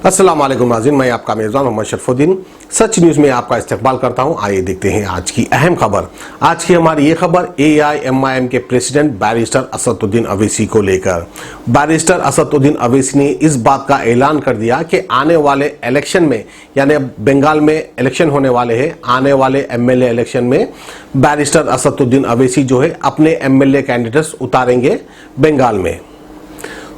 अस्सलाम वालेकुम नाज़रीन, मैं आपका मेज़बान मोहम्मद शरफुद्दीन सच न्यूज़ में आपका इस्तकबाल करता हूं। आइए देखते हैं आज की अहम खबर। आज की हमारी ये खबर AIMIM के प्रेसिडेंट बैरिस्टर असदुद्दीन अवैसी को लेकर। बैरिस्टर असदुद्दीन अवैसी ने इस बात का ऐलान कर दिया कि आने वाले इलेक्शन में, यानी बंगाल में इलेक्शन होने वाले हैं, आने वाले MLA इलेक्शन में बैरिस्टर असदुद्दीन अवैसी जो है अपने MLA कैंडिडेट्स उतारेंगे बंगाल में।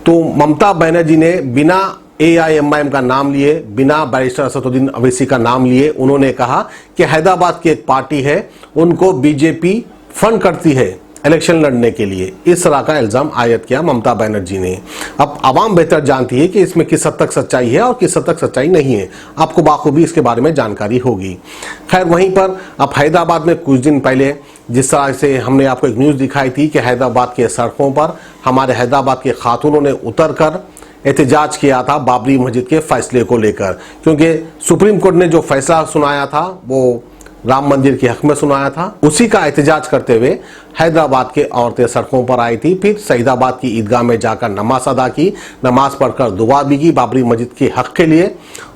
तो ममता बनर्जी ने बिना AIMIM का नाम लिए, बिना बैरिस्टर असदुद्दीन अवैसी का नाम लिए, उन्होंने कहा कि हैदराबाद की एक पार्टी है, उनको बीजेपी फंड करती है इलेक्शन लड़ने के लिए। इस तरह का इल्जाम आयद किया ममता बनर्जी ने। अब आवाम बेहतर जानती है कि इसमें किस हद तक सच्चाई है और किस हद तक सच्चाई नहीं है। आपको बाखूबी इसके बारे में जानकारी होगी। खैर, वहीं पर अब हैदराबाद में कुछ दिन पहले जिस तरह से हमने आपको एक न्यूज़ दिखाई थी कि हैदराबाद के सड़कों पर हमारे हैदराबाद के खातूनों ने उतर कर एहतजाज किया था बाबरी मस्जिद के फैसले को लेकर, क्योंकि सुप्रीम कोर्ट ने जो फैसला सुनाया था वो राम मंदिर के हक में सुनाया था। उसी का एहतजाज करते हुए हैदराबाद के औरतें सड़कों पर आई थी। फिर सईदाबाद की ईदगाह में जाकर नमाज अदा की, नमाज पढ़कर दुआ भी की बाबरी मस्जिद के हक के लिए,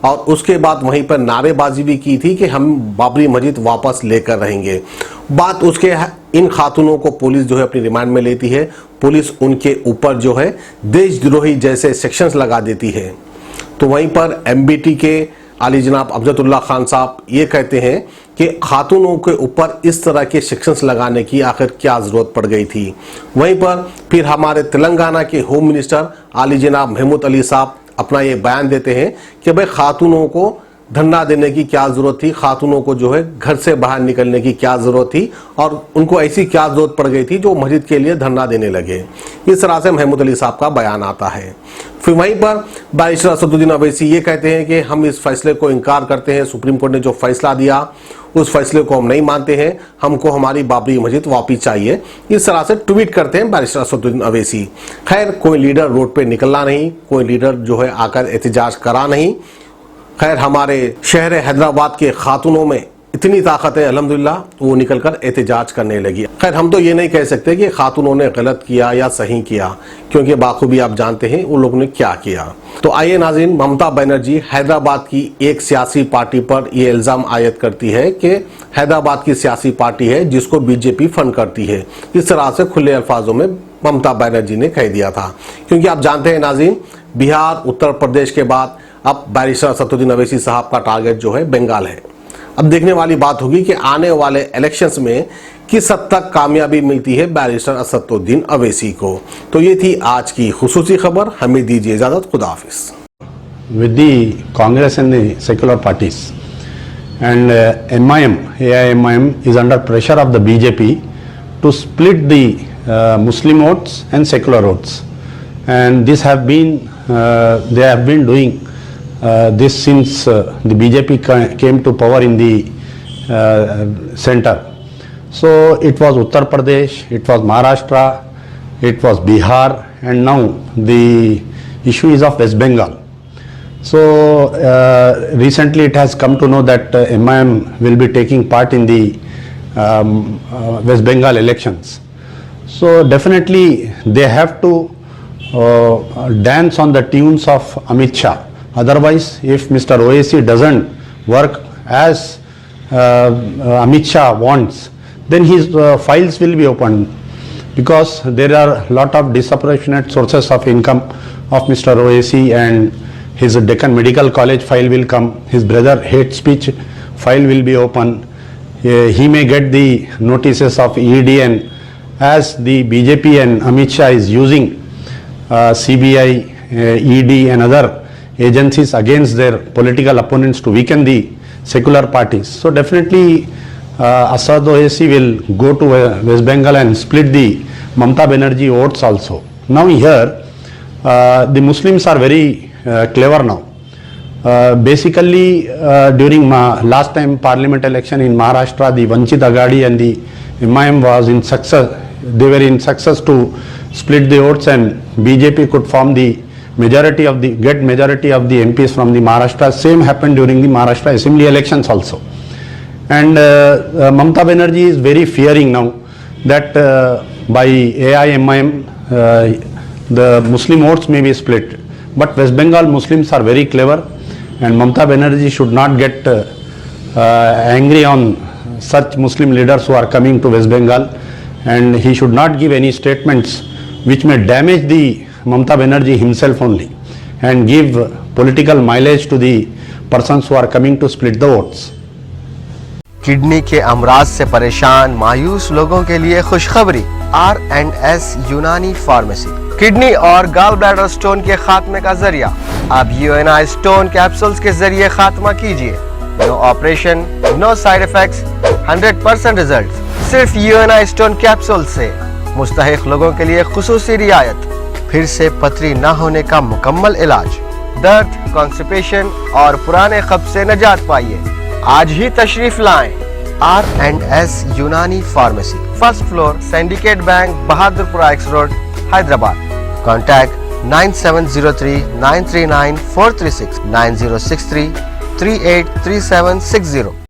और उसके बाद वहीं पर नारेबाजी भी की थी कि हम बाबरी मस्जिद वापस लेकर रहेंगे। बात उसके इन खातूनों को पुलिस जो है अपनी रिमांड में लेती है। पुलिस उनके ऊपर जो है देशद्रोही जैसे सेक्शंस लगा देती है। तो वहीं पर MBT के आली जनाब अफजतुल्लाह खान साहब ये कहते हैं कि खातूनों के ऊपर इस तरह के सेक्शंस लगाने की आखिर क्या जरूरत पड़ गई थी। वहीं पर फिर हमारे तेलंगाना के होम मिनिस्टर आली जनाब महमूद अली साहब अपना ये बयान देते हैं कि भाई खातूनों को धरना देने की क्या जरूरत थी, खातूनों को जो है घर से बाहर निकलने की क्या जरूरत थी, और उनको ऐसी क्या जरूरत पड़ गई थी जो मस्जिद के लिए धरना देने लगे। इस तरह से महमूद अली साहब का बयान आता है। फिर वहीं पर बैरिस्टर असदुद्दीन अवैसी ये कहते हैं कि हम इस फैसले को इनकार करते हैं। सुप्रीम कोर्ट ने जो फैसला दिया उस फैसले को हम नहीं मानते हैं, हमको हमारी बाबरी मस्जिद वापस चाहिए। इस तरह से ट्वीट करते हैं बैरिस्टर असदुद्दीन अवैसी। खैर, कोई लीडर रोड पे निकला नहीं, कोई लीडर जो है आकर एहतजाज करा नहीं। खैर, हमारे शहर हैदराबाद के खातूनों में इतनी ताकत है अल्हम्दुलिल्लाह, वो निकलकर एहतजाज करने लगी। खैर, हम तो ये नहीं कह सकते कि खातूनों ने गलत किया या सही किया, क्योंकि बाखूबी आप जानते हैं उन लोगों ने क्या किया। तो आइए नाज़रीन, ममता बनर्जी हैदराबाद की एक सियासी पार्टी पर ये इल्ज़ाम आयद करती है कि हैदराबाद की सियासी पार्टी है जिसको बीजेपी फंड करती है। इस तरह से खुले अल्फाजों में ममता बनर्जी ने कह दिया था, क्योंकि आप जानते हैं नाज़रीन, बिहार, उत्तर प्रदेश के बाद अब बैरिस्टर असदुद्दीन अवैसी साहब का टारगेट जो है बंगाल है। अब देखने वाली बात होगी कि आने वाले इलेक्शंस में किस हद तक कामयाबी मिलती है बैरिस्टर असदुद्दीन अवैसी को। तो ये थी आज की खुसूसी खबर। हमें दीजिए इजाजत, खुदा हाफिज। With the Congress and the secular parties, and AIMIM is under pressure of the BJP to split the Muslim votes and secular votes, and this have been they have been doing this since the BJP came to power in the center. So it was Uttar Pradesh, it was Maharashtra, it was Bihar, and now the issue is of West Bengal. So recently it has come to know that MIM will be taking part in the West Bengal elections. So definitely they have to dance on the tunes of Amit Shah. Otherwise, if Mr. Owaisi doesn't work as Amit Shah wants, then his files will be opened, because there are a lot of disproportionate sources of income of Mr. Owaisi, and his Deccan Medical College file will come, his brother hate speech file will be open. He may get the notices of ED, and as the BJP and Amit Shah is using CBI, ED and other agencies against their political opponents to weaken the secular parties. So definitely Asad Owaisi will go to West Bengal and split the Mamta Banerjee votes also. Now here the Muslims are very clever now. Basically during last time parliament election in Maharashtra, the Vanchit Aghadi and the MIM was in success. They were in success to split the votes, and BJP could form the majority of the MPs from the Maharashtra. Same happened during the Maharashtra assembly elections also. And Mamta Banerjee is very fearing now that by AIMIM the Muslim votes may be split. But West Bengal Muslims are very clever, and Mamata Banerjee should not get angry on such Muslim leaders who are coming to West Bengal, and he should not give any statements which may damage the Mamata Banerjee himself only and give political mileage to the persons who are coming to split the votes. Kidney के अमराज से परेशान मायूस लोगों के लिए खुशखबरी। R&S यूनानी pharmacy kidney और गॉल ब्लैडर स्टोन के खात्मे का जरिया। अब UNI स्टोन कैप्सूल्स के जरिए खात्मा कीजिए। No operation, no side effects, 100% result. सिर्फ UNI स्टोन कैप्सूल से मुस्तहिक लोगों के लिए खुसूसी रियायत। फिर से पथरी न होने का मुकम्मल इलाज। दर्द, कॉन्स्टिपेशन और पुराने कब्ज से निजात पाइए। आज ही तशरीफ लाएं। R&S यूनानी pharmacy, first floor, syndicate bank, Bahadurpura x road, Hyderabad. Contact 9703 939 436 9063 383760।